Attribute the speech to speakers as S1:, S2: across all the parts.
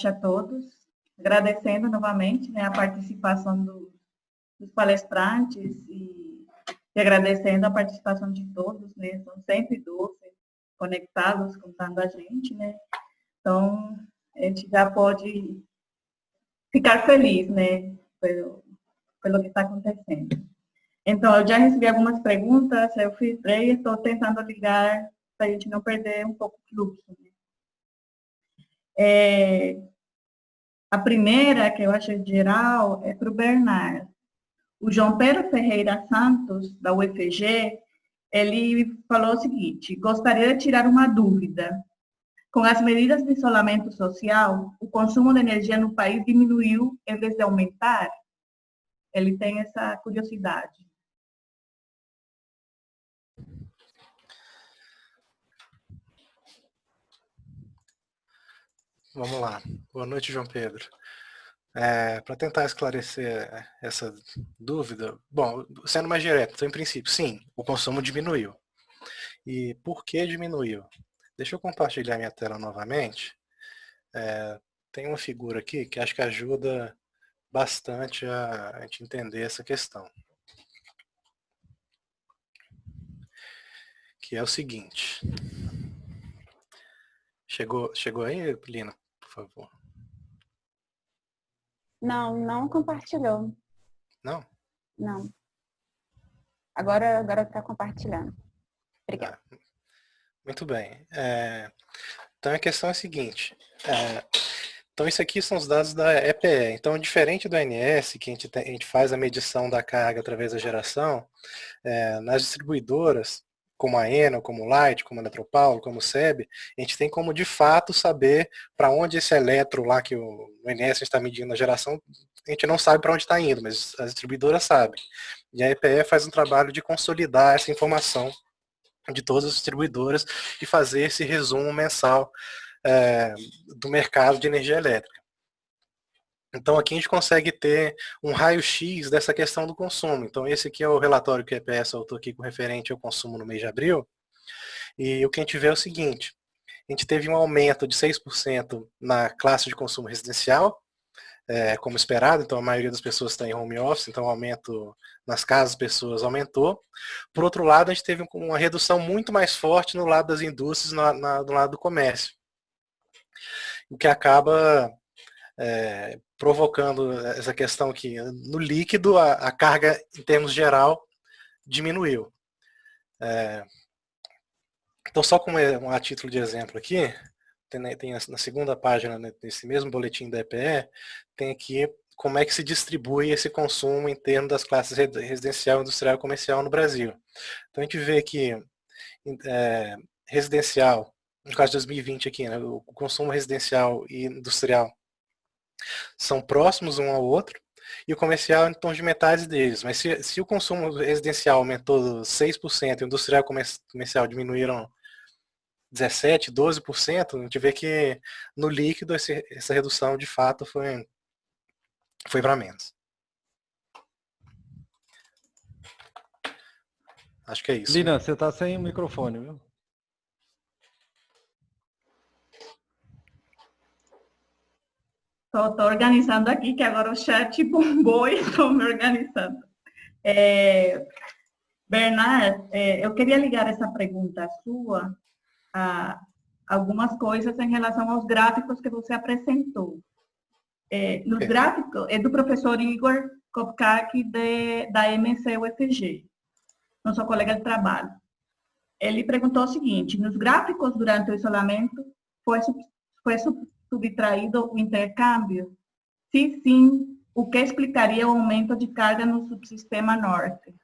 S1: a todos, agradecendo novamente, né, a participação dos palestrantes e agradecendo a participação de todos, né, são 112 conectados, contando a gente, né, então a gente já pode ficar feliz, né, pelo que está acontecendo. Então, eu já recebi algumas perguntas, eu filtrei e estou tentando ligar para a gente não perder um pouco o fluxo, né. A primeira, que eu acho geral, é para o Bernardo. O João Pedro Ferreira Santos, da UFG, ele falou o seguinte: gostaria de tirar uma dúvida. Com as medidas de isolamento social, o consumo de energia no país diminuiu em vez de aumentar? Ele tem essa curiosidade.
S2: Vamos lá. Boa noite, João Pedro. Para tentar esclarecer essa dúvida, bom, sendo mais direto, então, em princípio, sim, o consumo diminuiu. E por que diminuiu? Deixa eu compartilhar minha tela novamente. Tem uma figura aqui que acho que ajuda bastante a gente entender essa questão. Que é o seguinte. Chegou aí, Lina, por favor?
S3: Não compartilhou.
S2: Não?
S3: Não. Agora está compartilhando. Obrigada.
S2: Muito bem. Então a questão é a seguinte. Então isso aqui são os dados da EPE. Então, diferente do ANS, que a gente faz a medição da carga através da geração, nas distribuidoras, como a Enel, como o Light, como a Eletropaulo, como o SEB, a gente tem como de fato saber para onde esse eletro lá que o ANS está medindo a geração, a gente não sabe para onde está indo, mas as distribuidoras sabem. E a EPE faz um trabalho de consolidar essa informação de todas as distribuidoras e fazer esse resumo mensal do mercado de energia elétrica. Então aqui a gente consegue ter um raio-x dessa questão do consumo. Então esse aqui é o relatório que a EPS soltou aqui com referente ao consumo no mês de abril. E o que a gente vê é o seguinte, a gente teve um aumento de 6% na classe de consumo residencial, como esperado, então a maioria das pessoas está em home office, então o aumento nas casas das pessoas aumentou. Por outro lado, a gente teve uma redução muito mais forte no lado das indústrias, no lado do comércio. O que acaba provocando essa questão aqui. No líquido, a carga, em termos geral, diminuiu. Então, só como a título de exemplo aqui, tem na segunda página desse mesmo boletim da EPE, tem aqui como é que se distribui esse consumo em termos das classes residencial, industrial e comercial no Brasil. Então, a gente vê que residencial, no caso de 2020 aqui, né, o consumo residencial e industrial são próximos um ao outro, e o comercial em torno de metade deles. Mas se o consumo residencial aumentou 6%, e o industrial e comercial diminuíram 17%, 12%, a gente vê que no líquido essa redução de fato foi para menos. Acho que é isso.
S4: Lina, você está sem o microfone, viu?
S1: Estou organizando aqui, que agora o chat bombou e estou me organizando. Bernard, eu queria ligar essa pergunta sua a algumas coisas em relação aos gráficos que você apresentou. Nos gráficos, é do professor Igor Kopkak, da MC-UFG, nosso colega de trabalho. Ele perguntou o seguinte: nos gráficos durante o isolamento, foi subtraído o intercâmbio? Se sim, o que explicaria o aumento de carga no subsistema norte?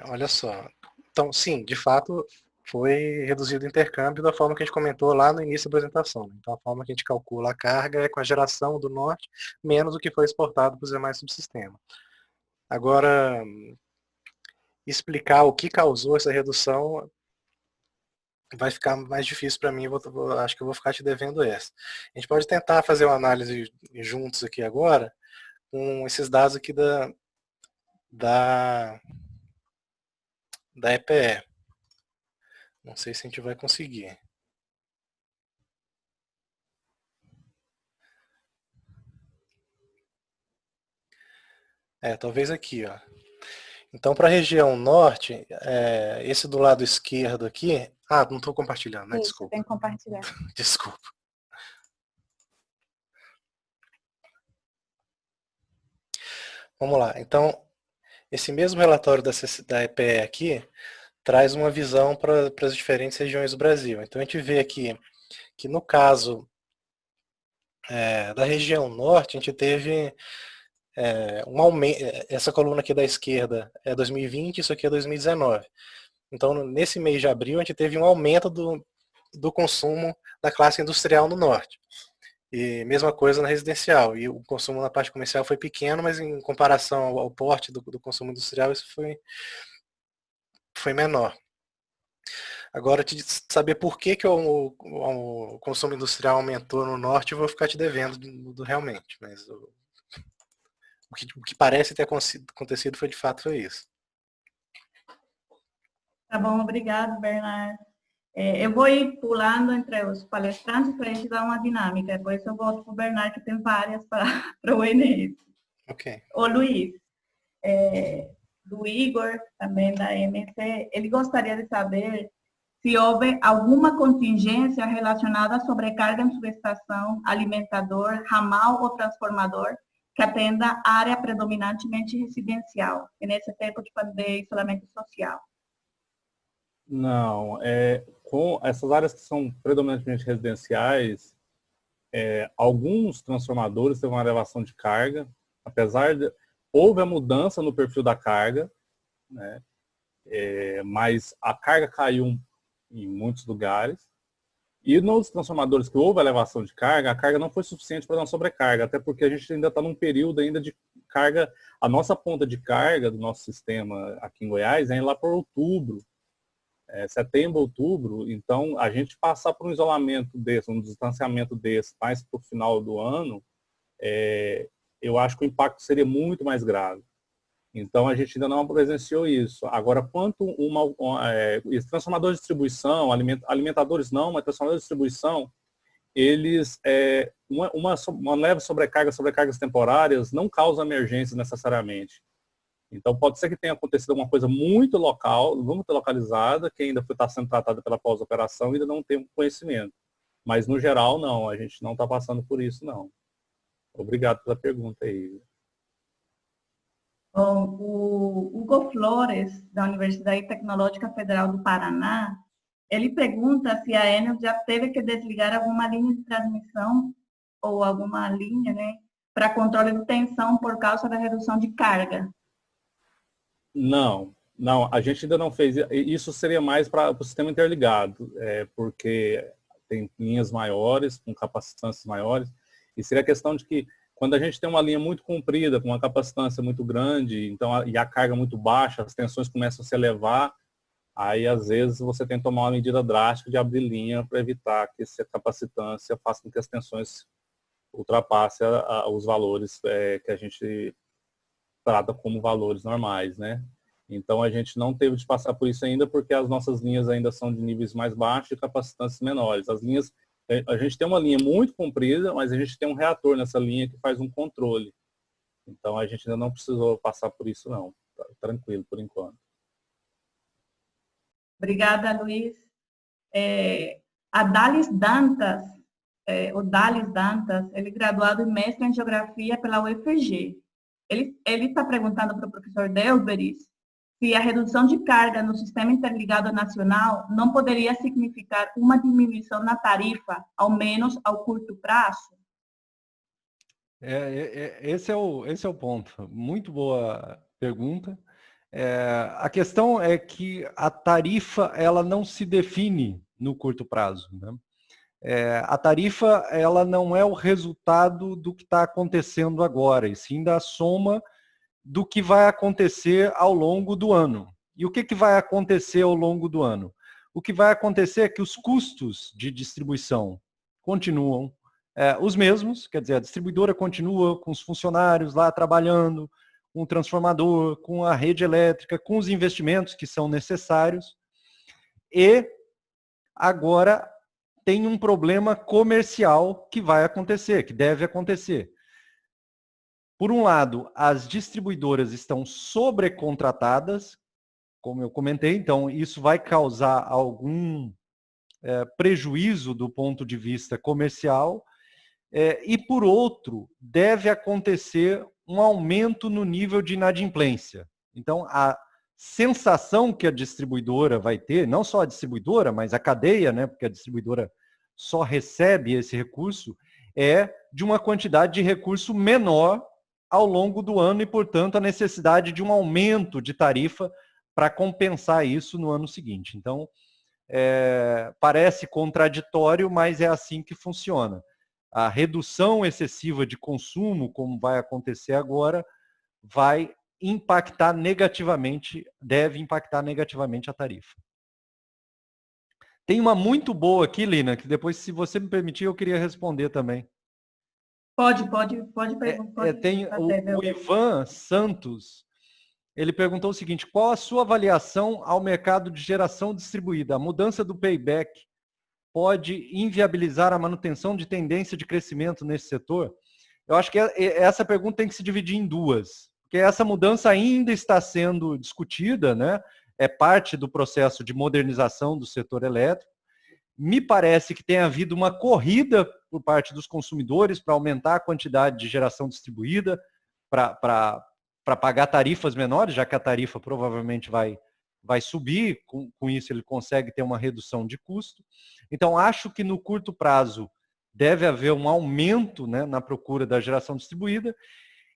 S2: Olha só. Então, sim, de fato, foi reduzido o intercâmbio da forma que a gente comentou lá no início da apresentação. Então, a forma que a gente calcula a carga é com a geração do norte, menos o que foi exportado para os demais subsistemas. Agora, explicar o que causou essa redução vai ficar mais difícil para mim, acho que eu vou ficar te devendo essa. A gente pode tentar fazer uma análise juntos aqui agora, com esses dados aqui da EPE. Não sei se a gente vai conseguir. Talvez aqui, ó. Então, para a região norte, esse do lado esquerdo aqui... Ah, não estou compartilhando, né?
S3: Isso,
S2: Desculpa.
S3: tem que compartilhar.
S2: Desculpa. Vamos lá. Então, esse mesmo relatório da EPE aqui traz uma visão para as diferentes regiões do Brasil. Então, a gente vê aqui que, no caso da região norte, a gente teve um aumento. Essa coluna aqui da esquerda é 2020, isso aqui é 2019. Então, nesse mês de abril, a gente teve um aumento do consumo da classe industrial no norte. E mesma coisa na residencial. E o consumo na parte comercial foi pequeno, mas em comparação ao porte do consumo industrial, isso foi menor. Agora, saber por que o consumo industrial aumentou no norte, eu vou ficar te devendo realmente. Mas o que parece ter acontecido foi, de fato, foi isso.
S1: Tá bom, obrigado, Bernardo. Eu vou ir pulando entre os palestrantes para a gente dar uma dinâmica. Depois eu volto para o Bernardo, que tem várias para o Enes.
S2: Ok.
S1: O Luiz, do Igor, também da MC, ele gostaria de saber se houve alguma contingência relacionada à sobrecarga em subestação, alimentador, ramal ou transformador que atenda a área predominantemente residencial, e nesse tempo de isolamento social.
S5: Não, com essas áreas que são predominantemente residenciais, alguns transformadores teve uma elevação de carga, apesar de houve a mudança no perfil da carga, né? Mas a carga caiu em muitos lugares. E nos transformadores que houve elevação de carga, a carga não foi suficiente para dar uma sobrecarga, até porque a gente ainda está num período ainda de carga. A nossa ponta de carga do nosso sistema aqui em Goiás é lá por outubro. Setembro, outubro, então a gente passar por um isolamento desse, um distanciamento desse, mais para o final do ano, eu acho que o impacto seria muito mais grave. Então a gente ainda não presenciou isso. Agora, quanto transformadores de distribuição, alimentadores não, mas transformadores de distribuição, eles, uma leve sobrecargas temporárias não causa emergência necessariamente. Então, pode ser que tenha acontecido alguma coisa muito localizada, que ainda está sendo tratada pela pós-operação e ainda não tem conhecimento. Mas, no geral, não. A gente não está passando por isso, não. Obrigado pela pergunta aí.
S1: Bom, o Hugo Flores, da Universidade Tecnológica Federal do Paraná, ele pergunta se a Enel já teve que desligar alguma linha de transmissão ou alguma linha, né, para controle de tensão por causa da redução de carga. Não,
S5: a gente ainda não fez. Isso seria mais para o sistema interligado, porque tem linhas maiores, com capacitâncias maiores, e seria a questão de que quando a gente tem uma linha muito comprida, com uma capacitância muito grande, então, e a carga muito baixa, as tensões começam a se elevar, aí às vezes você tem que tomar uma medida drástica de abrir linha para evitar que essa capacitância faça com que as tensões ultrapassem os valores que a gente trata como valores normais, né? Então a gente não teve de passar por isso ainda, porque as nossas linhas ainda são de níveis mais baixos e capacitâncias menores. As linhas, a gente tem uma linha muito comprida, mas a gente tem um reator nessa linha que faz um controle. Então a gente ainda não precisou passar por isso, não. Tá tranquilo por enquanto.
S1: Obrigada, Luiz. A Dalis Dantas, o Dalis Dantas, ele é graduado em mestre em Geografia pela UFG. Ele está perguntando para o professor Delberis se a redução de carga no Sistema Interligado Nacional não poderia significar uma diminuição na tarifa, ao menos ao curto prazo?
S4: Esse é o ponto. Muito boa pergunta. A questão é que a tarifa ela não se define no curto prazo, né? A tarifa ela não é o resultado do que está acontecendo agora, e sim da soma do que vai acontecer ao longo do ano. E o que vai acontecer ao longo do ano? O que vai acontecer é que os custos de distribuição continuam os mesmos, quer dizer, a distribuidora continua com os funcionários lá trabalhando, com o transformador, com a rede elétrica, com os investimentos que são necessários, e Agora, tem um problema comercial que vai acontecer, que deve acontecer. Por um lado, as distribuidoras estão sobrecontratadas, como eu comentei, então isso vai causar algum prejuízo do ponto de vista comercial, e por outro, deve acontecer um aumento no nível de inadimplência. Então, a sensação que a distribuidora vai ter, não só a distribuidora, mas a cadeia, né, porque a distribuidora só recebe esse recurso, é de uma quantidade de recurso menor ao longo do ano e, portanto, a necessidade de um aumento de tarifa para compensar isso no ano seguinte. Então, parece contraditório, mas é assim que funciona. A redução excessiva de consumo, como vai acontecer agora, vai impactar negativamente, deve impactar negativamente a tarifa. Tem uma muito boa aqui, Lina, que depois, se você me permitir, eu queria responder também.
S1: Pode perguntar.
S4: Tem o Ivan Santos, ele perguntou o seguinte: qual a sua avaliação ao mercado de geração distribuída? A mudança do payback pode inviabilizar a manutenção de tendência de crescimento nesse setor? Eu acho que essa pergunta tem que se dividir em duas, porque essa mudança ainda está sendo discutida, né? É parte do processo de modernização do setor elétrico. Me parece que tem havido uma corrida por parte dos consumidores para aumentar a quantidade de geração distribuída, para pagar tarifas menores, já que a tarifa provavelmente vai subir, com isso ele consegue ter uma redução de custo. Então, acho que no curto prazo deve haver um aumento, né, na procura da geração distribuída,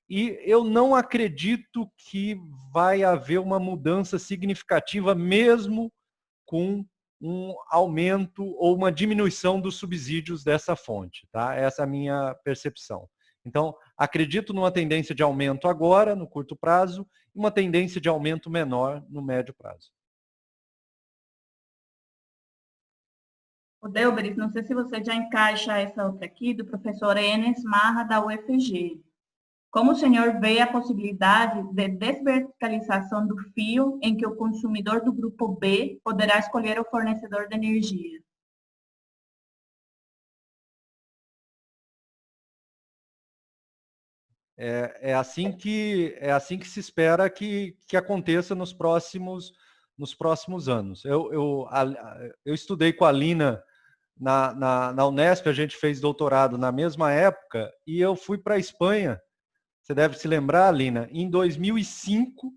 S4: e eu não acredito que vai haver uma mudança significativa, mesmo com um aumento ou uma diminuição dos subsídios dessa fonte, tá? Essa é a minha percepção. Então, acredito numa tendência de aumento agora, no curto prazo, e uma tendência de aumento menor no médio prazo.
S1: O Delberis, não sei se você já encaixa essa outra aqui, do professor Enes Marra, da UFG. Como o senhor vê a possibilidade de desverticalização do fio em que o consumidor do grupo B poderá escolher o fornecedor de energia?
S4: É assim que se espera que aconteça nos próximos anos. Eu estudei com a Lina na Unesp, a gente fez doutorado na mesma época, e eu fui para a Espanha, você deve se lembrar, Lina, em 2005,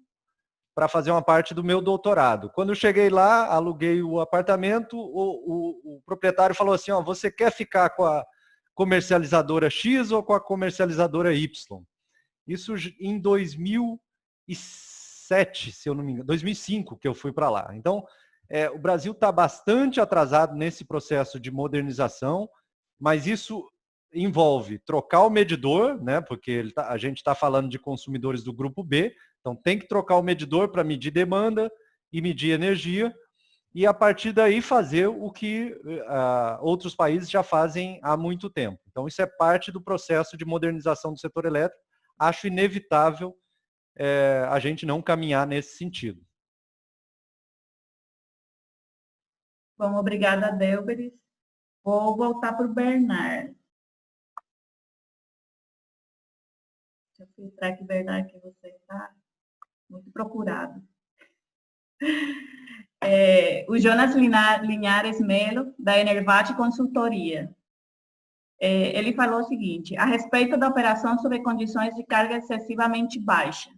S4: para fazer uma parte do meu doutorado. Quando eu cheguei lá, aluguei o apartamento, o proprietário falou assim: ó, você quer ficar com a comercializadora X ou com a comercializadora Y? Isso em 2007, se eu não me engano, 2005 que eu fui para lá. Então, o Brasil está bastante atrasado nesse processo de modernização, mas isso envolve trocar o medidor, né? Porque a gente está falando de consumidores do grupo B, então tem que trocar o medidor para medir demanda e medir energia, e a partir daí fazer o que outros países já fazem há muito tempo. Então isso é parte do processo de modernização do setor elétrico. Acho inevitável a gente não caminhar nesse sentido.
S1: Bom, obrigada, Delberis. Vou voltar para o Bernard. Deixa eu filtrar aqui, Bernard, que você está muito procurado. O Jonas Linhares Melo, da Enervat Consultoria. Ele falou o seguinte: a respeito da operação sob condições de carga excessivamente baixa.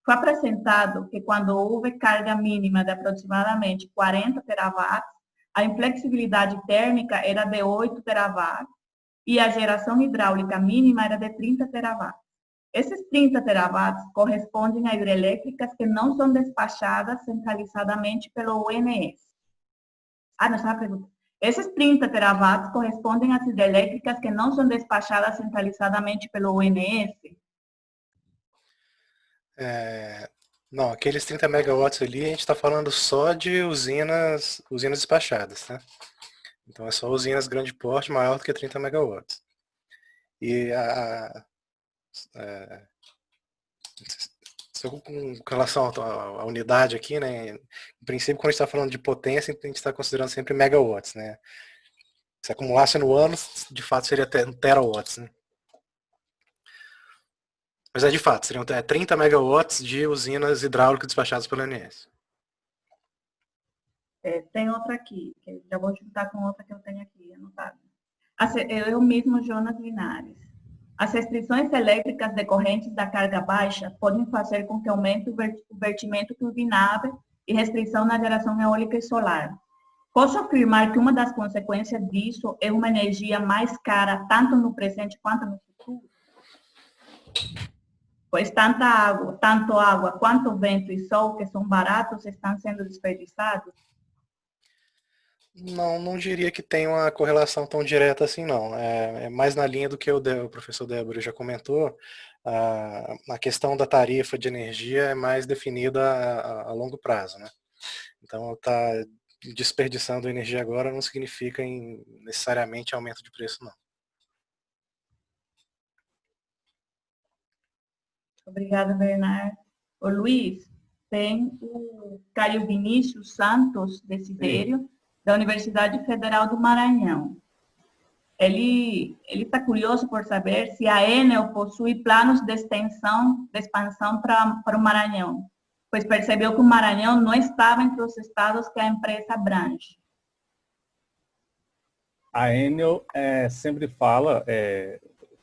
S1: Foi apresentado que quando houve carga mínima de aproximadamente 40 terawatts, a inflexibilidade térmica era de 8 terawatts e a geração hidráulica mínima era de 30 terawatts. Esses 30 terawatts correspondem a hidrelétricas que não são despachadas centralizadamente pelo ONS. Não, essa é a pergunta. Esses 30 terawatts correspondem às hidrelétricas que não são despachadas centralizadamente pelo ONS?
S2: Não, aqueles 30 megawatts ali, a gente está falando só de usinas despachadas, tá? Então é só usinas grande porte maior do que 30 megawatts. E Só com relação à unidade aqui, né? Em princípio, quando a gente está falando de potência, a gente está considerando sempre megawatts, né? Se acumulasse no ano, de fato seria terawatts, né? Mas de fato, seriam 30 megawatts de usinas hidráulicas despachadas pela ANS.
S1: Tem outra aqui, que já vou juntar com outra que eu tenho aqui anotada. Eu mesmo, Jonas Linares. As restrições elétricas decorrentes da carga baixa podem fazer com que aumente o vertimento turbinável e restrição na geração eólica e solar. Posso afirmar que uma das consequências disso é uma energia mais cara, tanto no presente quanto no futuro? Pois tanto água quanto vento e sol, que são baratos, estão sendo desperdiçados?
S2: Não diria que tem uma correlação tão direta assim, não. É mais na linha do que o professor Débora já comentou. A questão da tarifa de energia é mais definida a longo prazo, né? Então, tá desperdiçando energia agora não significa necessariamente aumento de preço, não.
S1: Obrigada, Bernardo. Ô, Luiz, tem o Caio Vinícius Santos Desidério, da Universidade Federal do Maranhão. Ele está curioso por saber se a Enel possui planos de expansão para o Maranhão, pois percebeu que o Maranhão não estava entre os estados que a empresa abrange.
S5: A Enel sempre fala,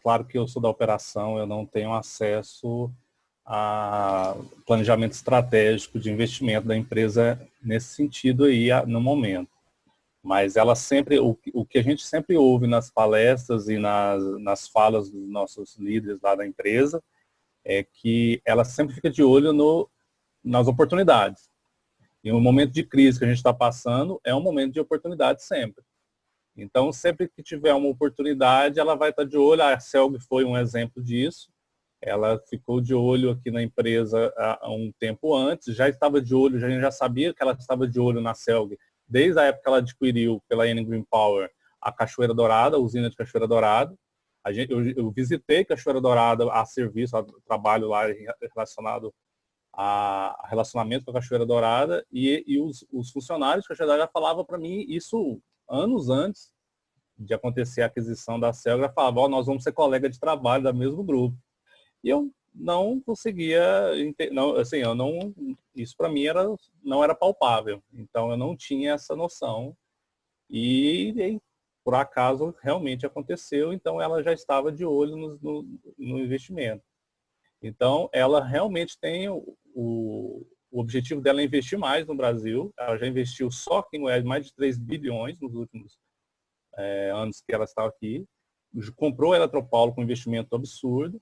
S5: claro que eu sou da operação, eu não tenho acesso a planejamento estratégico de investimento da empresa nesse sentido aí no momento. Mas ela sempre, o que a gente sempre ouve nas palestras e nas falas dos nossos líderes lá da empresa, é que ela sempre fica de olho nas oportunidades. E o momento de crise que a gente está passando é um momento de oportunidade sempre. Então, sempre que tiver uma oportunidade, ela vai estar de olho. A Celg foi um exemplo disso. Ela ficou de olho aqui na empresa há um tempo antes, já estava de olho, a gente já sabia que ela estava de olho na Celg, desde a época que ela adquiriu pela Enel Green Power a Cachoeira Dourada, a usina de Cachoeira Dourada. Eu visitei Cachoeira Dourada a serviço, a trabalho lá relacionado a relacionamento com a Cachoeira Dourada, e os funcionários de Cachoeira Dourada já falavam para mim isso anos antes de acontecer a aquisição da Celg, já falavam, nós vamos ser colega de trabalho do mesmo grupo. E eu não conseguia, isso para mim não era palpável. Então eu não tinha essa noção. E por acaso realmente aconteceu, então ela já estava de olho no investimento. Então ela realmente tem o objetivo dela é investir mais no Brasil. Ela já investiu só aqui em Goiás mais de 3 bilhões nos últimos anos que ela estava aqui. Comprou a Eletropaulo com um investimento absurdo.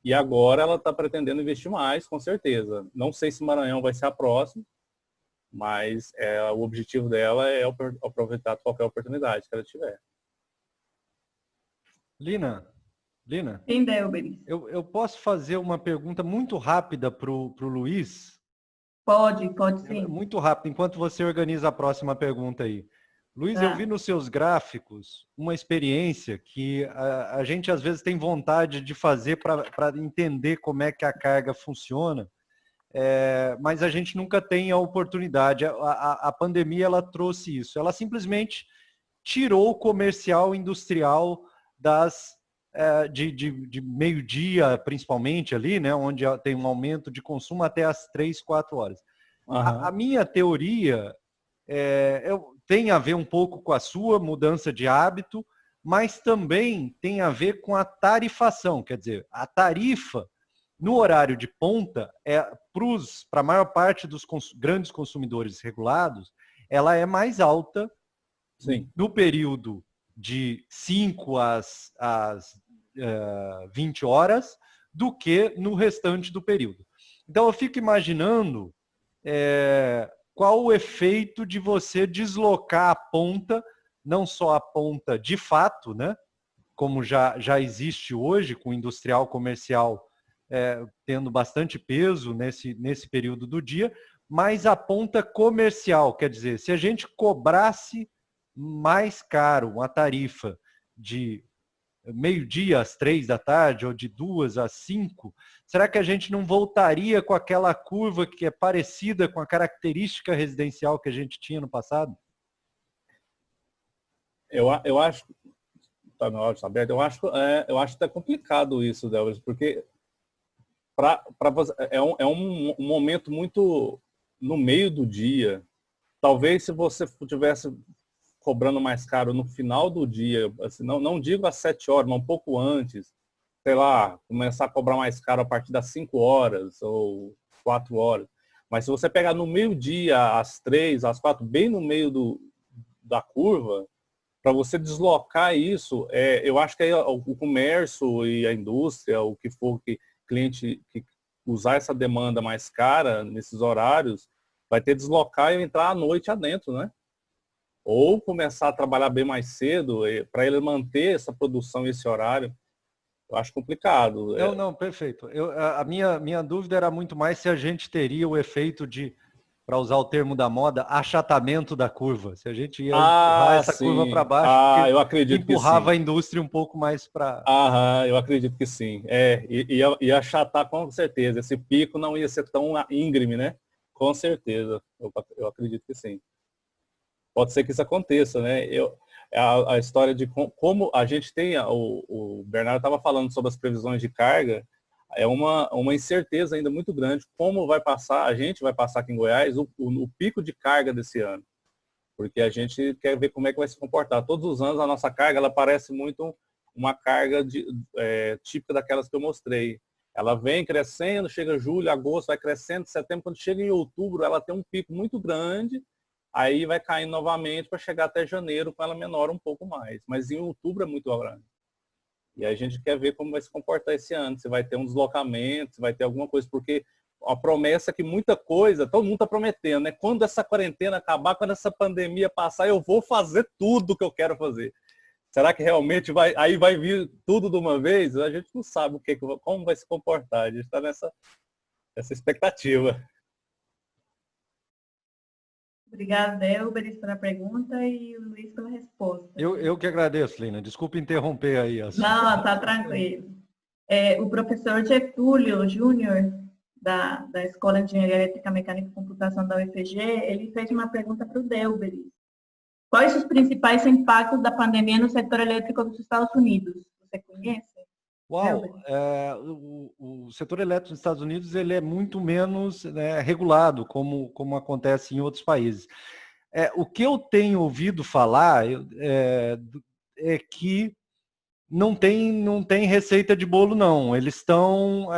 S5: E agora ela está pretendendo investir mais, com certeza. Não sei se Maranhão vai ser a próxima, mas o objetivo dela é aproveitar qualquer oportunidade que ela tiver.
S4: Lina,
S1: Sim, Delberis.
S4: eu posso fazer uma pergunta muito rápida para o Luiz?
S1: Pode sim.
S4: Muito rápido, enquanto você organiza a próxima pergunta aí. Luiz, eu vi nos seus gráficos uma experiência que a gente às vezes tem vontade de fazer para entender como é que a carga funciona, mas a gente nunca tem a oportunidade. A pandemia ela trouxe isso. Ela simplesmente tirou o comercial industrial de meio-dia, principalmente ali, né, onde tem um aumento de consumo até as 3, 4 horas. Uhum. A minha teoria tem a ver um pouco com a sua mudança de hábito, mas também tem a ver com a tarifação. Quer dizer, a tarifa no horário de ponta, para a maior parte dos grandes consumidores regulados, ela é mais alta. Sim. No período de 5 às 20 horas do que no restante do período. Então, eu fico imaginando qual o efeito de você deslocar a ponta, não só a ponta de fato, né, como já existe hoje, com o industrial comercial tendo bastante peso nesse período do dia, mas a ponta comercial, quer dizer, se a gente cobrasse mais caro uma tarifa de meio-dia às 3 da tarde, ou de 2 às 5, será que a gente não voltaria com aquela curva que é parecida com a característica residencial que a gente tinha no passado?
S5: Eu acho, tá meu áudio aberto, eu acho até complicado isso, Delvis, porque é um momento muito no meio do dia. Talvez se você tivesse cobrando mais caro no final do dia, assim, não digo às 7 horas, mas um pouco antes, sei lá, começar a cobrar mais caro a partir das 5 horas ou 4 horas. Mas se você pegar no meio-dia, às 3, às 4, bem no meio da curva, para você deslocar isso, eu acho que aí o comércio e a indústria, o que for que cliente que usar essa demanda mais cara nesses horários, vai ter que deslocar e entrar à noite adentro, né? Ou começar a trabalhar bem mais cedo, para ele manter essa produção e esse horário. Eu acho complicado.
S4: Não, perfeito. A minha dúvida era muito mais se a gente teria o efeito de, para usar o termo da moda, achatamento da curva. Se a gente ia empurrar essa curva para baixo,
S5: eu acredito
S4: empurrava
S5: que sim.
S4: A indústria um pouco mais para...
S5: Eu acredito que sim. Ia achatar com certeza. Esse pico não ia ser tão íngreme, né? Com certeza. Eu acredito que sim. Pode ser que isso aconteça, né? A história de como a gente tem, o Bernardo estava falando sobre as previsões de carga, é uma incerteza ainda muito grande. Como vai passar, a gente vai passar aqui em Goiás, o pico de carga desse ano. Porque a gente quer ver como é que vai se comportar. Todos os anos a nossa carga, ela parece muito uma carga típica daquelas que eu mostrei. Ela vem crescendo, chega julho, agosto, vai crescendo, setembro, quando chega em outubro, ela tem um pico muito grande, aí vai caindo novamente para chegar até janeiro, com ela menor um pouco mais. Mas em outubro é muito grande. E a gente quer ver como vai se comportar esse ano, se vai ter um deslocamento, se vai ter alguma coisa, porque a promessa é que muita coisa, todo mundo está prometendo, né? Quando essa quarentena acabar, quando essa pandemia passar, eu vou fazer tudo que eu quero fazer. Será que realmente aí vai vir tudo de uma vez? A gente não sabe como vai se comportar, a gente está nessa expectativa.
S1: Obrigada, Delberis, pela pergunta e o Luiz pela resposta.
S4: Eu que agradeço, Lina. Desculpe interromper aí.
S1: Não, tá tranquilo. O professor Getúlio Júnior, da Escola de Engenharia Elétrica, Mecânica e Computação da UFG, ele fez uma pergunta para o Delberis. Quais os principais impactos da pandemia no setor elétrico dos Estados Unidos? Você conhece?
S4: Uau! O setor elétrico dos Estados Unidos ele é muito menos, né, regulado, como acontece em outros países. O que eu tenho ouvido falar é que não tem receita de bolo, não. Eles estão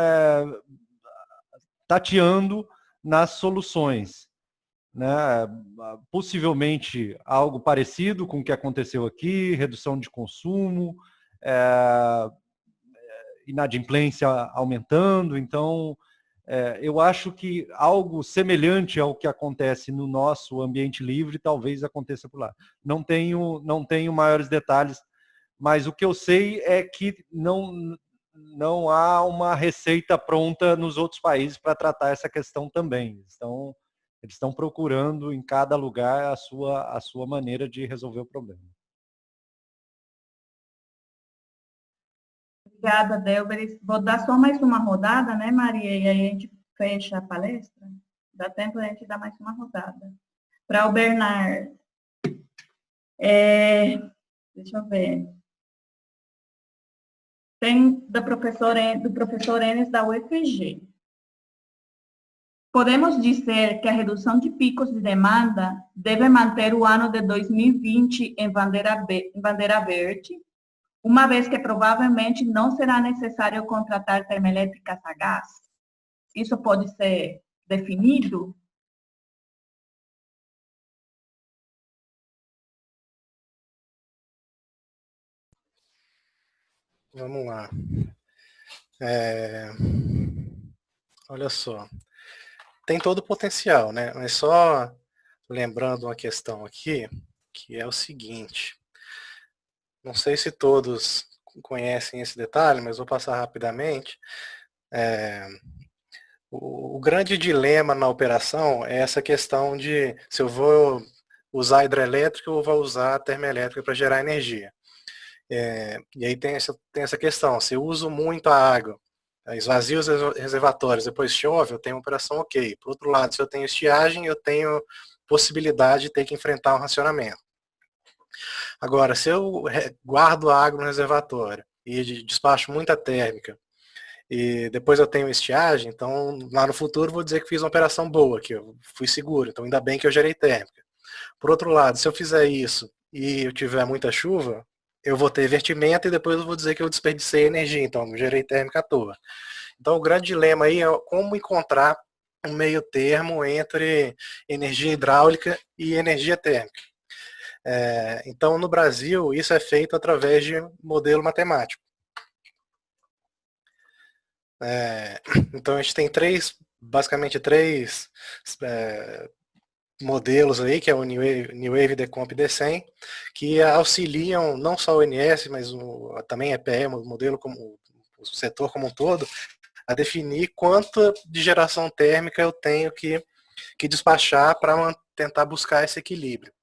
S4: tateando nas soluções, né? Possivelmente algo parecido com o que aconteceu aqui, redução de consumo, inadimplência aumentando. Então, eu acho que algo semelhante ao que acontece no nosso ambiente livre talvez aconteça por lá. Não tenho maiores detalhes, mas o que eu sei é que não há uma receita pronta nos outros países para tratar essa questão também. Eles estão procurando em cada lugar a sua maneira de resolver o problema.
S1: Obrigada, Delberis. Vou dar só mais uma rodada, né, Maria? E aí a gente fecha a palestra. Dá tempo a gente dar mais uma rodada. Para o Bernardo. Deixa eu ver. Tem do professor Enes da UFG. Podemos dizer que a redução de picos de demanda deve manter o ano de 2020 em bandeira verde, uma vez que provavelmente não será necessário contratar termoelétricas a gás. Isso pode ser definido?
S2: Vamos lá. Olha só. Tem todo o potencial, né? Mas só lembrando uma questão aqui, que é o seguinte. Não sei se todos conhecem esse detalhe, mas vou passar rapidamente. O grande dilema na operação é essa questão de se eu vou usar hidrelétrica ou vou usar termoelétrica para gerar energia. E aí tem essa questão, se eu uso muito a água, esvazio os reservatórios, depois chove, eu tenho uma operação ok. Por outro lado, se eu tenho estiagem, eu tenho possibilidade de ter que enfrentar um racionamento. Agora, se eu guardo a água no reservatório e despacho muita térmica, e depois eu tenho estiagem, então lá no futuro vou dizer que fiz uma operação boa, que eu fui seguro, então ainda bem que eu gerei térmica. Por outro lado, se eu fizer isso e eu tiver muita chuva, eu vou ter vertimento e depois eu vou dizer que eu desperdicei energia, então eu gerei térmica à toa. Então o grande dilema aí é como encontrar um meio termo entre energia hidráulica e energia térmica. Então no Brasil isso é feito através de modelo matemático. Então a gente tem basicamente três modelos aí, que é o New Wave, Decomp e Decem, que auxiliam não só o ONS, mas também a EPE, o modelo como o setor como um todo, a definir quanto de geração térmica eu tenho que despachar para tentar buscar esse equilíbrio.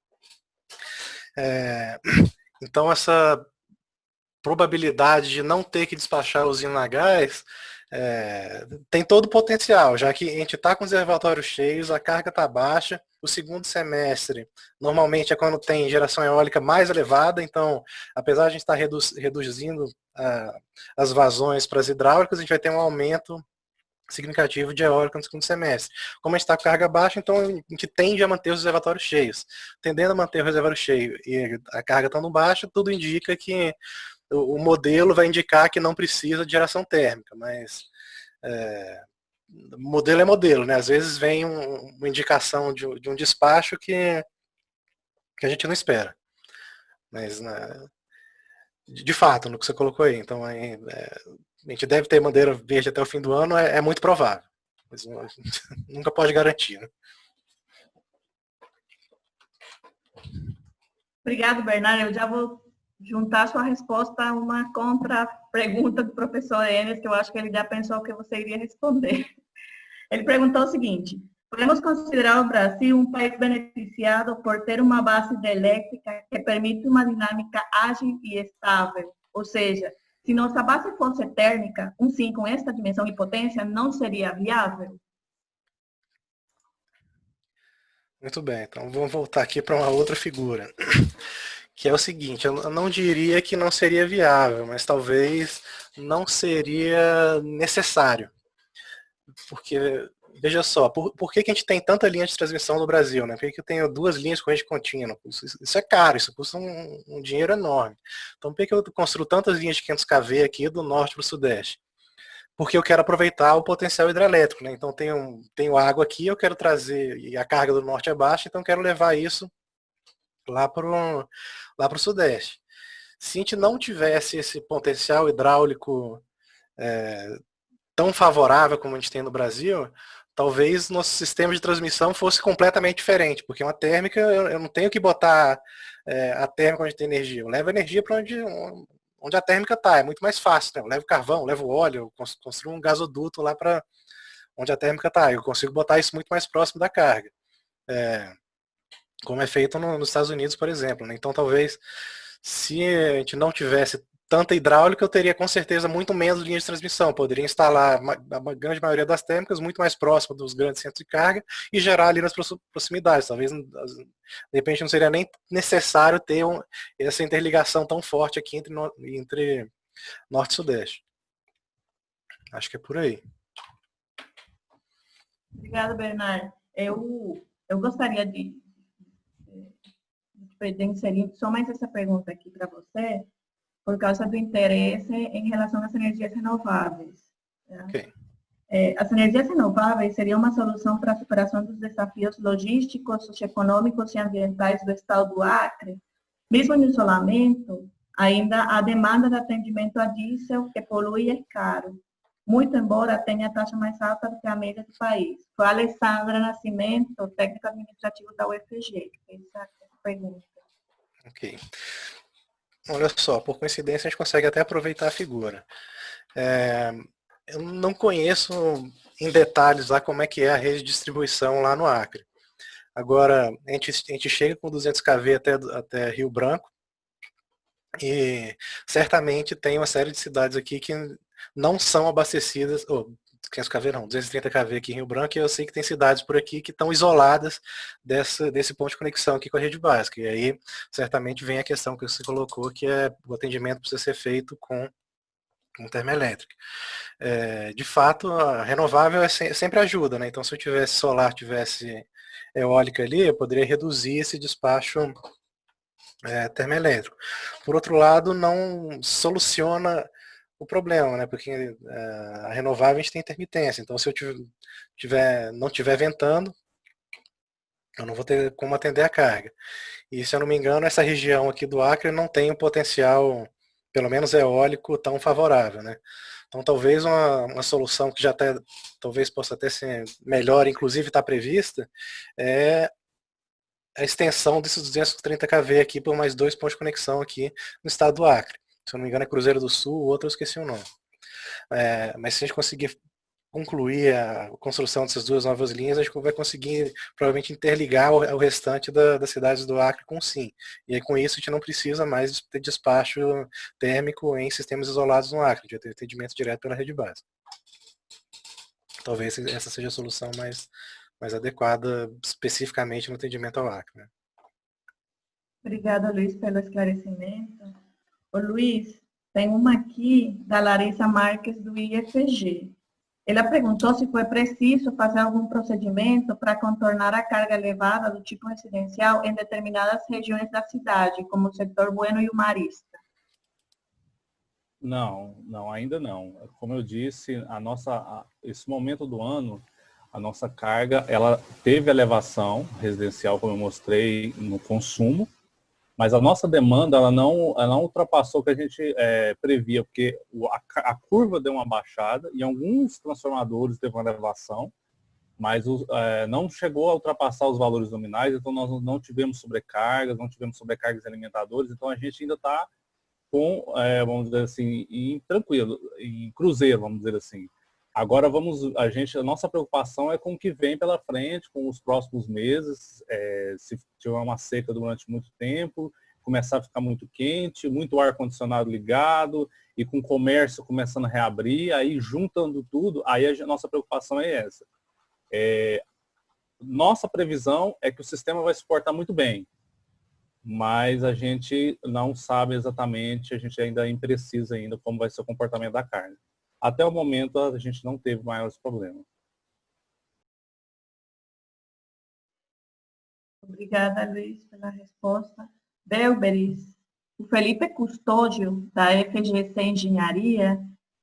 S2: Então essa probabilidade de não ter que despachar a usina a gás tem todo o potencial, já que a gente está com os reservatórios cheios, a carga está baixa, o segundo semestre normalmente é quando tem geração eólica mais elevada, então apesar de a gente estar reduzindo as vazões para as hidráulicas, a gente vai ter um aumento significativo de eólica no segundo semestre. Como a gente está com carga baixa, então a gente tende a manter os reservatórios cheios. Tendendo a manter o reservatório cheio e a carga estando baixa, tudo indica que o modelo vai indicar que não precisa de geração térmica, mas modelo é modelo, né? Às vezes vem uma indicação de um despacho que a gente não espera. Mas, de fato, no que você colocou aí, então a gente deve ter bandeira verde até o fim do ano, é muito provável. Mas nunca pode garantir, né?
S1: Obrigado, Bernardo. Eu já vou juntar sua resposta a uma contra-pergunta do professor Enes, que eu acho que ele já pensou que você iria responder. Ele perguntou o seguinte: podemos considerar o Brasil um país beneficiado por ter uma base hidrelétrica que permite uma dinâmica ágil e estável? Ou seja, se nossa base fosse térmica, sim, com esta dimensão e potência, não seria viável?
S2: Muito bem, então vamos voltar aqui para uma outra figura, que é o seguinte: eu não diria que não seria viável, mas talvez não seria necessário. Porque, veja só, por que a gente tem tanta linha de transmissão no Brasil, né? Por que eu tenho 2 linhas de corrente contínua? Isso é caro, isso custa um dinheiro enorme. Então, por que eu construo tantas linhas de 500 kV aqui do norte para o sudeste? Porque eu quero aproveitar o potencial hidrelétrico, né? Então tenho água aqui, eu quero trazer, e a carga do norte é baixa, então eu quero levar isso lá para o sudeste. Se a gente não tivesse esse potencial hidráulico tão favorável como a gente tem no Brasil, talvez nosso sistema de transmissão fosse completamente diferente, porque uma térmica, eu não tenho que botar a térmica onde tem energia, eu levo a energia para onde a térmica está, é muito mais fácil, né? Eu levo carvão, levo óleo, eu construo um gasoduto lá para onde a térmica está, eu consigo botar isso muito mais próximo da carga, como é feito nos Estados Unidos, por exemplo, né? Então talvez, se a gente não tivesse tanta hidráulica, eu teria com certeza muito menos linhas de transmissão, poderia instalar a grande maioria das térmicas muito mais próxima dos grandes centros de carga e gerar ali nas proximidades, talvez de repente não seria nem necessário ter essa interligação tão forte aqui entre norte e sudeste. Acho que é por aí.
S1: Obrigada, Bernardo. Eu gostaria de inserir só mais essa pergunta aqui para você, por causa do interesse em relação às energias renováveis. Tá?
S2: Okay.
S1: As energias renováveis seriam uma solução para a superação dos desafios logísticos, socioeconômicos e ambientais do estado do Acre. Mesmo no isolamento, ainda há demanda de atendimento a diesel, que polui e é caro, muito embora tenha a taxa mais alta do que a média do país. Foi a Alessandra Nascimento, técnico administrativo da UFG, que fez essa pergunta.
S2: Ok. Olha só, por coincidência a gente consegue até aproveitar a figura. Eu não conheço em detalhes lá como é que é a rede de distribuição lá no Acre. Agora, a gente chega com 200 kV até Rio Branco, E certamente tem uma série de cidades aqui que não são abastecidas, 500 kV não, 230 kV aqui em Rio Branco, e eu sei que tem cidades por aqui que estão isoladas desse ponto de conexão aqui com a rede básica. E aí, certamente, vem a questão que você colocou, que é o atendimento precisa ser feito com termoelétrica. De fato, a renovável sempre ajuda, né? Então, se eu tivesse solar, tivesse eólica ali, eu poderia reduzir esse despacho termoelétrico. Por outro lado, não soluciona o problema, né? Porque a renovável a gente tem intermitência. Então, se eu não tiver ventando, eu não vou ter como atender a carga. E, se eu não me engano, essa região aqui do Acre não tem um potencial, pelo menos eólico, tão favorável, né? Então, talvez uma solução que já até, talvez possa até ser melhor, inclusive está prevista, é a extensão desses 230 kV aqui por mais 2 pontos de conexão aqui no estado do Acre. Se eu não me engano é Cruzeiro do Sul, o outro eu esqueci o nome. Mas se a gente conseguir concluir a construção dessas 2 novas linhas, a gente vai conseguir provavelmente interligar o restante das cidades do Acre com sim. E aí com isso a gente não precisa mais ter despacho térmico em sistemas isolados no Acre, a gente vai ter atendimento direto pela rede básica. Talvez essa seja a solução mais adequada especificamente no atendimento ao Acre. Né?
S1: Obrigada, Luiz, pelo esclarecimento. Ô, Luiz, tem uma aqui da Larissa Marques, do IFG. Ela perguntou se foi preciso fazer algum procedimento para contornar a carga elevada do tipo residencial em determinadas regiões da cidade, como o setor Bueno e o Marista.
S5: Não, ainda não. Como eu disse, esse momento do ano, a nossa carga, ela teve elevação residencial, como eu mostrei, no consumo, mas a nossa demanda, ela não ultrapassou o que a gente previa, porque a curva deu uma baixada e alguns transformadores teve uma elevação, mas não chegou a ultrapassar os valores nominais, então nós não tivemos sobrecargas, alimentadores, então a gente ainda está com, vamos dizer assim, tranquilo, em cruzeiro, vamos dizer assim. Agora a nossa preocupação é com o que vem pela frente, com os próximos meses, se tiver uma seca durante muito tempo, começar a ficar muito quente, muito ar-condicionado ligado, e com o comércio começando a reabrir, aí juntando tudo, aí a nossa preocupação é essa. Nossa previsão é que o sistema vai suportar muito bem, mas a gente não sabe exatamente, a gente ainda é impreciso ainda como vai ser o comportamento da carne. Até o momento, a gente não teve maiores problemas.
S1: Obrigada, Luiz, pela resposta. Delberis, o Felipe Custódio, da FGC Engenharia,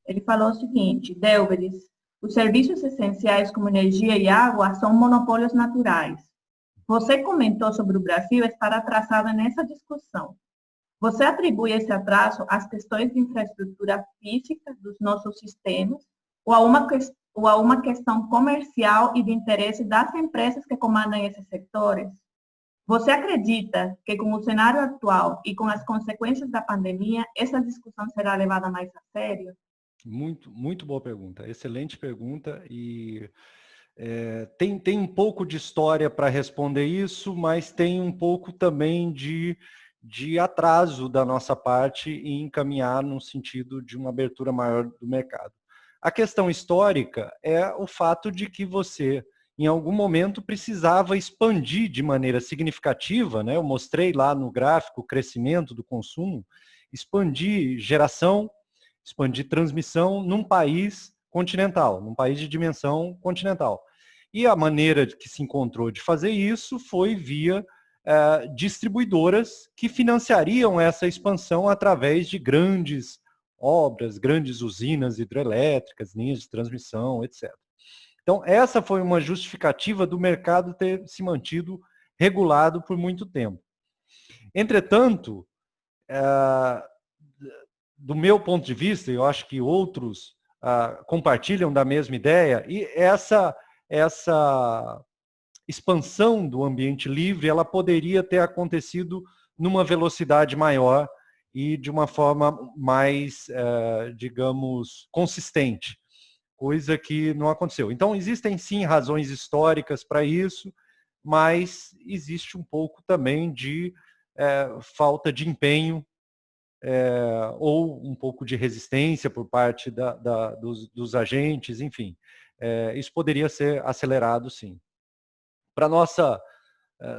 S1: ele falou o seguinte: Delberis, os serviços essenciais como energia e água são monopólios naturais. Você comentou sobre o Brasil estar atrasado nessa discussão. Você atribui esse atraso às questões de infraestrutura física dos nossos sistemas ou a uma questão comercial e de interesse das empresas que comandam esses setores? Você acredita que com o cenário atual e com as consequências da pandemia, essa discussão será levada mais a sério?
S4: Muito, muito boa pergunta. Excelente pergunta e tem um pouco de história para responder isso, mas tem um pouco também de atraso da nossa parte em encaminhar no sentido de uma abertura maior do mercado. A questão histórica é o fato de que você, em algum momento, precisava expandir de maneira significativa, né? Eu mostrei lá no gráfico o crescimento do consumo, expandir geração, expandir transmissão num país continental, num país de dimensão continental. E a maneira que se encontrou de fazer isso foi via distribuidoras que financiariam essa expansão através de grandes obras, grandes usinas hidrelétricas, linhas de transmissão, etc. Então, essa foi uma justificativa do mercado ter se mantido regulado por muito tempo. Entretanto, do meu ponto de vista, eu acho que outros compartilham da mesma ideia, e essa expansão do ambiente livre, ela poderia ter acontecido numa velocidade maior e de uma forma mais, digamos, consistente, coisa que não aconteceu. Então, existem sim razões históricas para isso, mas existe um pouco também de falta de empenho ou um pouco de resistência por parte dos agentes, enfim. Isso poderia ser acelerado, sim. Para nossa,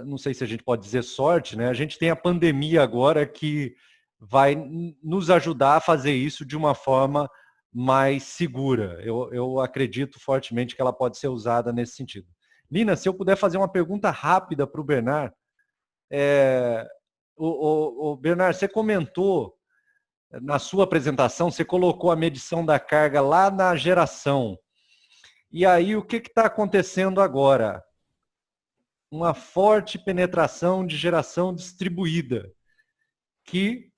S4: não sei se a gente pode dizer sorte, né? A gente tem a pandemia agora que vai nos ajudar a fazer isso de uma forma mais segura. Eu acredito fortemente que ela pode ser usada nesse sentido. Lina, se eu puder fazer uma pergunta rápida para o Bernard. Bernard, você comentou na sua apresentação, você colocou a medição da carga lá na geração. E aí, o que está acontecendo agora? Uma forte penetração de geração distribuída, que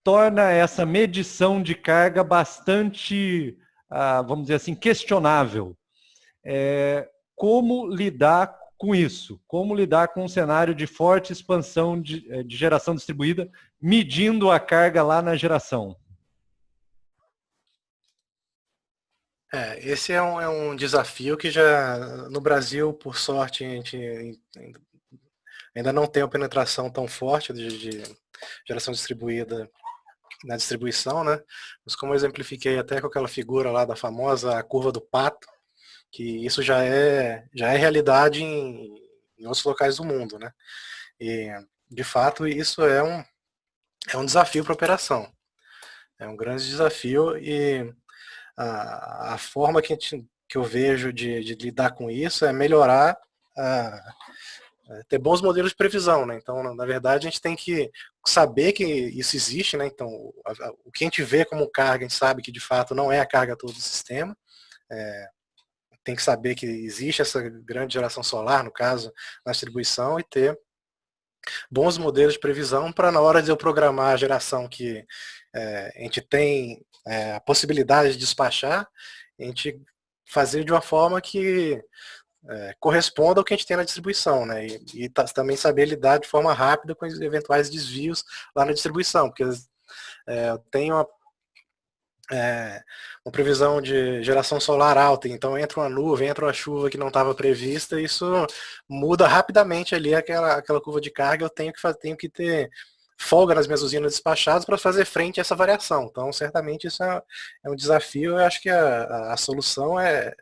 S4: torna essa medição de carga bastante, vamos dizer assim, questionável. Como lidar com isso? Como lidar com um cenário de forte expansão de geração distribuída, medindo a carga lá na geração?
S2: Esse é um desafio que já, no Brasil, por sorte, a gente ainda não tem uma penetração tão forte de geração distribuída na distribuição, né? Mas como eu exemplifiquei até com aquela figura lá da famosa curva do pato, que isso já é realidade em outros locais do mundo, né? E, de fato, isso é um desafio para a operação. É um grande desafio e a forma que eu vejo de lidar com isso é melhorar, ter bons modelos de previsão, né? Então, na verdade, a gente tem que saber que isso existe, né? Então, o que a gente vê como carga, a gente sabe que de fato não é a carga toda do sistema. Tem que saber que existe essa grande geração solar, no caso, na distribuição, e ter bons modelos de previsão para, na hora de eu programar a geração que a gente tem a possibilidade de despachar, a gente fazer de uma forma que corresponda ao que a gente tem na distribuição, né? E também saber lidar de forma rápida com os eventuais desvios lá na distribuição, porque eu tenho uma previsão de geração solar alta, então entra uma nuvem, entra uma chuva que não estava prevista, isso muda rapidamente ali aquela curva de carga, eu tenho que ter folga nas minhas usinas despachadas para fazer frente a essa variação. Então, certamente isso é um desafio, eu acho que a solução é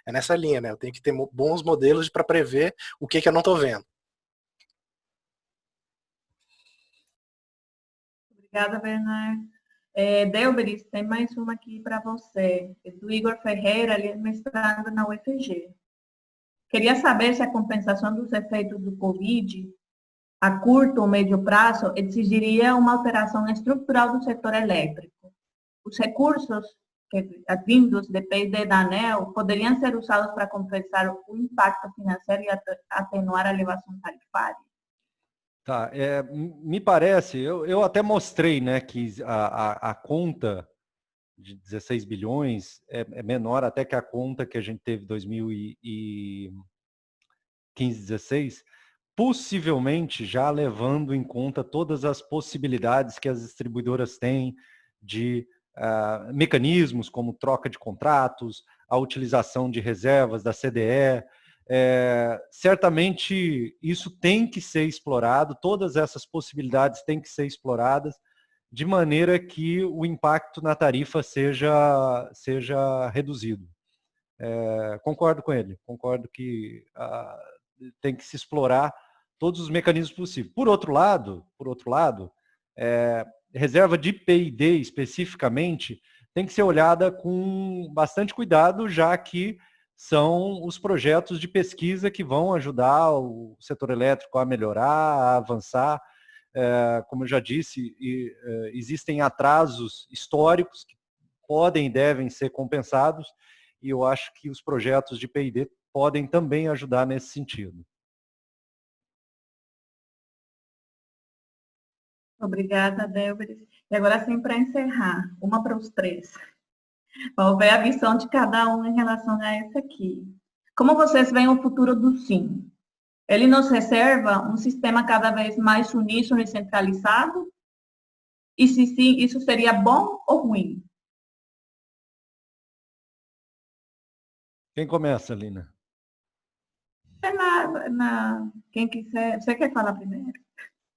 S2: nessa linha, né? Eu tenho que ter bons modelos para prever o que eu não estou vendo.
S1: Obrigada, Bernardo. Delberis, tem mais uma aqui para você, do Igor Ferreira, ele é mestrado na UFG. Queria saber se a compensação dos efeitos do Covid, a curto ou médio prazo, exigiria uma alteração estrutural do setor elétrico. Os recursos vindos de P&D da ANEEL poderiam ser usados para compensar o impacto financeiro e atenuar a elevação tarifária?
S4: Tá, me parece, eu até mostrei, né, que a conta de 16 bilhões é menor até que a conta que a gente teve em 2015, 16, possivelmente já levando em conta todas as possibilidades que as distribuidoras têm de mecanismos como troca de contratos, a utilização de reservas da CDE. Certamente isso tem que ser explorado, todas essas possibilidades têm que ser exploradas, de maneira que o impacto na tarifa seja reduzido. Concordo com ele, concordo que tem que se explorar todos os mecanismos possíveis. Por outro lado, reserva de P&D especificamente tem que ser olhada com bastante cuidado, já que são os projetos de pesquisa que vão ajudar o setor elétrico a melhorar, a avançar. Como eu já disse, existem atrasos históricos que podem e devem ser compensados, e eu acho que os projetos de P&D podem também ajudar nesse sentido.
S1: Obrigada, Delberis. E agora sim, para encerrar, uma para os três. Vamos ver a visão de cada um em relação a essa aqui. Como vocês veem o futuro do SIM? Ele nos reserva um sistema cada vez mais uníssono e centralizado? E se sim, isso seria bom ou ruim?
S4: Quem começa, Lina?
S1: Quem quiser. Você quer falar primeiro?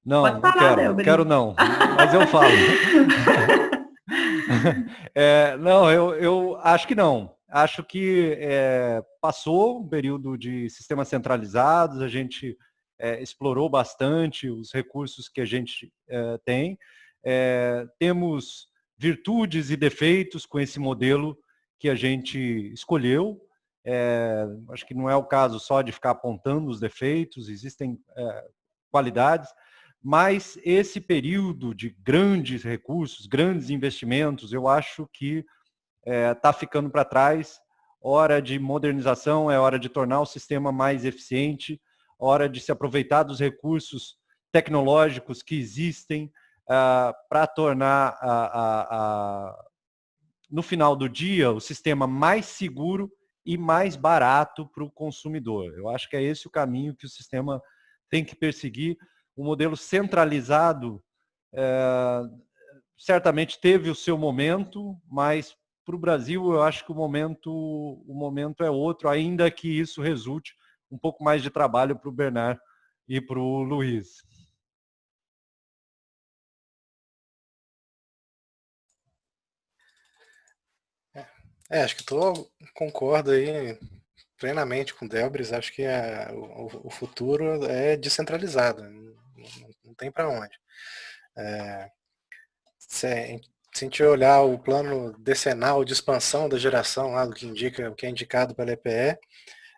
S4: Não,
S1: Pode
S4: não
S1: falar,
S4: quero,
S1: Delberi.
S4: quero não, mas eu falo. Não, eu acho que não. Acho que passou um período de sistemas centralizados, a gente explorou bastante os recursos que a gente tem. Temos virtudes e defeitos com esse modelo que a gente escolheu. Acho que não é o caso só de ficar apontando os defeitos, existem qualidades, mas esse período de grandes recursos, grandes investimentos, eu acho que está ficando para trás. Hora de modernização, é hora de tornar o sistema mais eficiente, hora de se aproveitar dos recursos tecnológicos que existem para tornar, no final do dia, o sistema mais seguro e mais barato para o consumidor. Eu acho que é esse o caminho que o sistema tem que perseguir. O modelo centralizado certamente teve o seu momento, mas para o Brasil eu acho que o momento é outro, ainda que isso resulte um pouco mais de trabalho para o Bernard e para o Luiz.
S2: Acho que concordo aí plenamente com o Delbris. Acho que o futuro é descentralizado, não tem para onde. Se a gente olhar o plano decenal de expansão da geração, lá, o que é indicado pela EPE,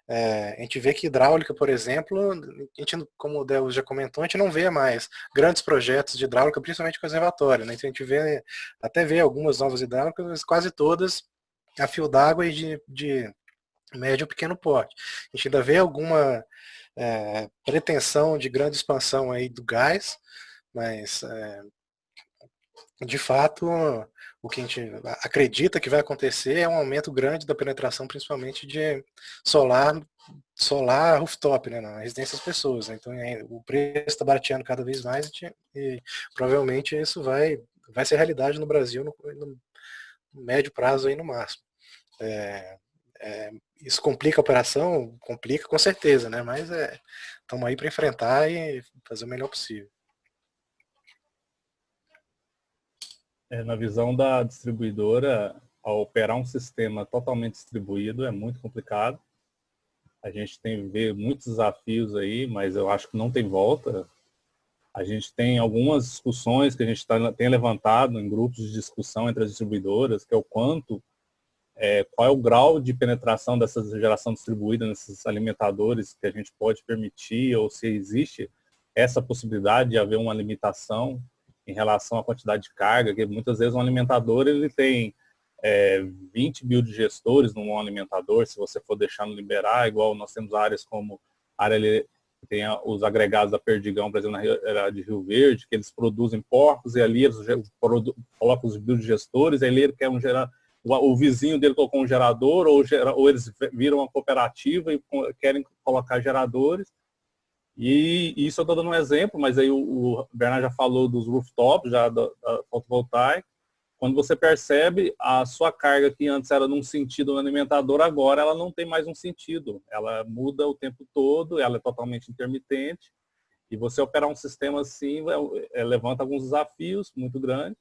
S2: a gente vê que hidráulica, por exemplo, a gente, como o Del já comentou, a gente não vê mais grandes projetos de hidráulica, principalmente conservatório, né? Então a gente até vê algumas novas hidráulicas, mas quase todas a fio d'água e de médio ou pequeno porte. A gente ainda vê alguma pretensão de grande expansão aí do gás, mas de fato o que a gente acredita que vai acontecer é um aumento grande da penetração, principalmente de solar rooftop, né, na residência das pessoas. Né? Então o preço está barateando cada vez mais e provavelmente isso vai ser realidade no Brasil no médio prazo aí no máximo. Isso complica a operação? Complica com certeza, né? Mas estamos aí para enfrentar e fazer o melhor possível.
S5: Na visão da distribuidora, ao operar um sistema totalmente distribuído é muito complicado. A gente vê muitos desafios aí, mas eu acho que não tem volta. A gente tem algumas discussões que a gente tem levantado em grupos de discussão entre as distribuidoras, que é qual é o grau de penetração dessa geração distribuída nesses alimentadores que a gente pode permitir, ou se existe essa possibilidade de haver uma limitação em relação à quantidade de carga, que muitas vezes um alimentador ele tem 20 biodigestores num alimentador, se você for deixando liberar, igual nós temos áreas como área tem os agregados da Perdigão, por exemplo, na área de Rio Verde, que eles produzem porcos e ali eles colocam os biodigestores, aí ele quer o vizinho dele colocou um gerador, ou eles viram uma cooperativa e querem colocar geradores. E isso eu estou dando um exemplo, mas aí o Bernard já falou dos rooftops, já da fotovoltaica. Quando você percebe a sua carga que antes era num sentido no alimentador, agora ela não tem mais um sentido. Ela muda o tempo todo, ela é totalmente intermitente. E você operar um sistema assim levanta alguns desafios muito grandes.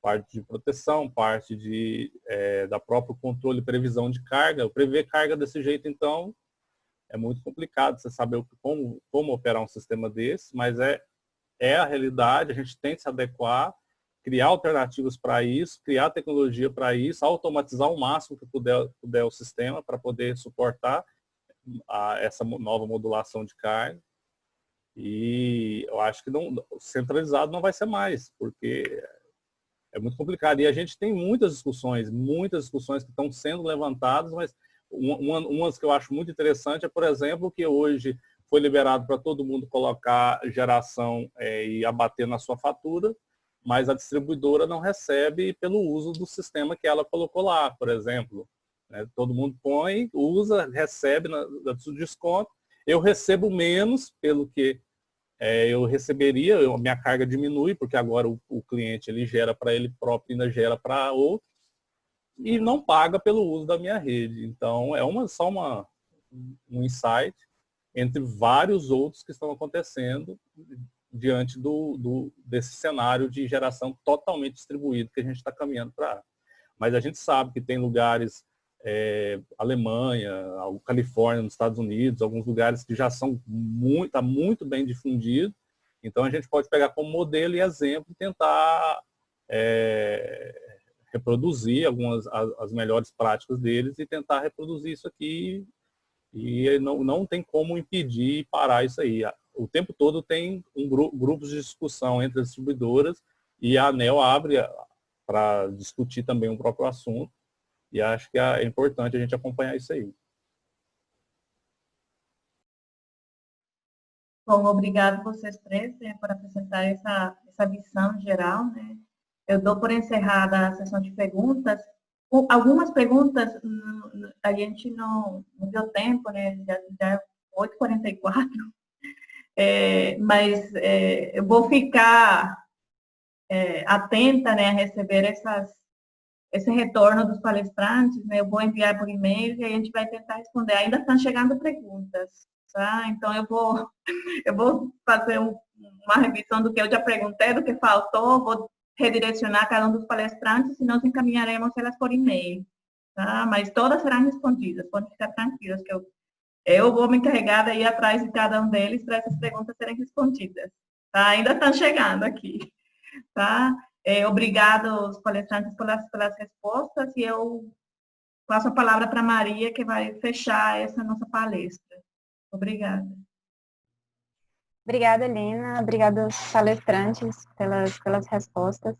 S5: Parte de proteção, parte da próprio controle e previsão de carga. Prever carga desse jeito, então, é muito complicado você saber como operar um sistema desse, mas é a realidade, a gente tem que se adequar, criar alternativas para isso, criar tecnologia para isso, automatizar o máximo que puder o sistema para poder suportar essa nova modulação de carga. E eu acho que centralizado não vai ser mais, porque é muito complicado. E a gente tem muitas discussões que estão sendo levantadas, mas umas que eu acho muito interessante é, por exemplo, que hoje foi liberado para todo mundo colocar geração e abater na sua fatura, mas a distribuidora não recebe pelo uso do sistema que ela colocou lá, por exemplo. Né? Todo mundo põe, usa, recebe do desconto. Eu recebo menos pelo que eu receberia, minha carga diminui, porque agora o cliente ele gera para ele próprio e ainda gera para outro, e não paga pelo uso da minha rede. Então, só um insight entre vários outros que estão acontecendo diante desse cenário de geração totalmente distribuído que a gente está caminhando para. Mas a gente sabe que tem lugares, Alemanha, Califórnia, nos Estados Unidos, alguns lugares que já são muito bem difundidos. Então a gente pode pegar como modelo e exemplo e tentar reproduzir as melhores práticas deles e tentar reproduzir isso aqui. E não tem como impedir e parar isso aí. O tempo todo tem grupos de discussão entre as distribuidoras e a ANEEL abre para discutir também o próprio assunto. E acho que é importante a gente acompanhar isso aí.
S1: Bom, obrigado vocês três, né, por apresentar essa visão geral, né? Eu dou por encerrada a sessão de perguntas. Algumas perguntas a gente não deu tempo, né? Já é 8h44, mas eu vou ficar atenta, né, a receber esse retorno dos palestrantes, né? Eu vou enviar por e-mail e a gente vai tentar responder. Ainda estão chegando perguntas, tá? Então eu vou fazer uma revisão do que eu já perguntei, do que faltou, vou redirecionar cada um dos palestrantes e nós encaminharemos elas por e-mail, tá? Mas todas serão respondidas, podem ficar tranquilos que eu vou me encarregar de ir atrás de cada um deles para essas perguntas serem respondidas, tá? Ainda estão chegando aqui, tá? Obrigado aos palestrantes pelas respostas e eu passo a palavra para a Maria, que vai fechar essa nossa palestra. Obrigada.
S3: Obrigada, Lina. Obrigada aos palestrantes pelas respostas.